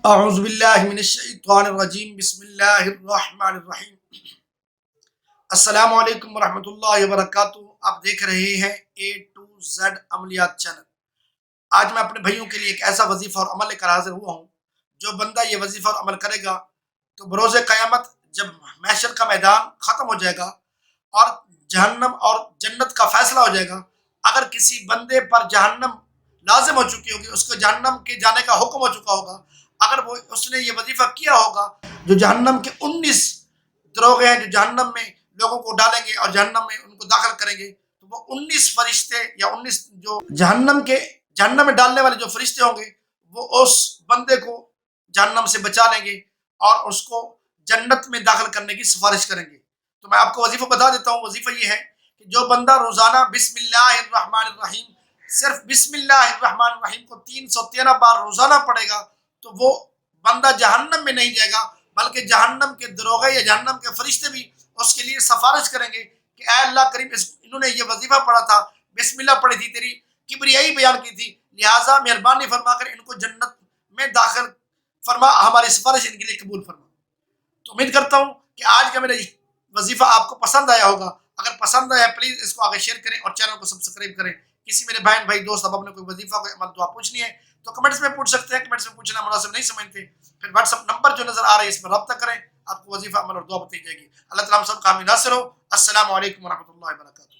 اعوذ باللہ من الشیطان الرجیم، بسم اللہ الرحمن الرحیم۔ السلام علیکم ورحمۃ اللہ وبرکاتہ۔ آپ دیکھ رہے ہیں A to Z عملیات چینل۔ آج میں اپنے بھائیوں کے لیے ایک ایسا وظیفہ اور عمل لے کر حاضر ہوا ہوں۔ جو بندہ یہ وظیفہ اور عمل کرے گا تو بروز قیامت جب محشر کا میدان ختم ہو جائے گا اور جہنم اور جنت کا فیصلہ ہو جائے گا، اگر کسی بندے پر جہنم لازم ہو چکی ہوگی، اس کو جہنم کے جانے کا حکم ہو چکا ہوگا، اگر وہ اس نے یہ وظیفہ کیا ہوگا، جو جہنم کے 19 دروغے ہیں جو جہنم میں لوگوں کو ڈالیں گے اور جہنم میں ان کو داخل کریں گے، تو وہ 19 فرشتے یا 19 جو جہنم میں ڈالنے والے جو فرشتے ہوں گے، وہ اس بندے کو جہنم سے بچا لیں گے اور اس کو جنت میں داخل کرنے کی سفارش کریں گے۔ تو میں آپ کو وظیفہ بتا دیتا ہوں۔ وظیفہ یہ ہے کہ جو بندہ روزانہ بسم اللہ الرحمن الرحیم، صرف بسم اللہ الرحمن الرحیم کو 313 بار روزانہ پڑھے گا تو وہ بندہ جہنم میں نہیں جائے گا، بلکہ جہنم کے دروغے یا جہنم کے فرشتے بھی اس کے لیے سفارش کریں گے کہ اے اللہ کریم، انہوں نے یہ وظیفہ پڑھا تھا، بسم اللہ پڑھی تھی، تیری کبریائی بیان کی تھی، لہٰذا مہربانی فرما کر ان کو جنت میں داخل فرما، ہماری سفارش ان کے لیے قبول فرما۔ تو امید کرتا ہوں کہ آج کا میرا وظیفہ آپ کو پسند آیا ہوگا۔ اگر پسند آیا پلیز اس کو آگے شیئر کریں اور چینل کو سبسکرائب کریں۔ کسی میرے بھائی دوست اب اپنے کوئی وظیفہ کوئی عمل دعا پوچھنی ہے تو کمنٹس میں پوچھ سکتے ہیں۔ کمنٹس میں پوچھنا مناسب نہیں سمجھتے پھر واٹس ایپ نمبر جو نظر آ رہا ہے اس پر رابطہ کریں، آپ کو وظیفہ عمل اور دعا بتائی جائے گی۔ اللہ تعالیٰ ہم سب کا حامی ناصر ہو۔ السلام علیکم ورحمۃ اللہ وبرکاتہ۔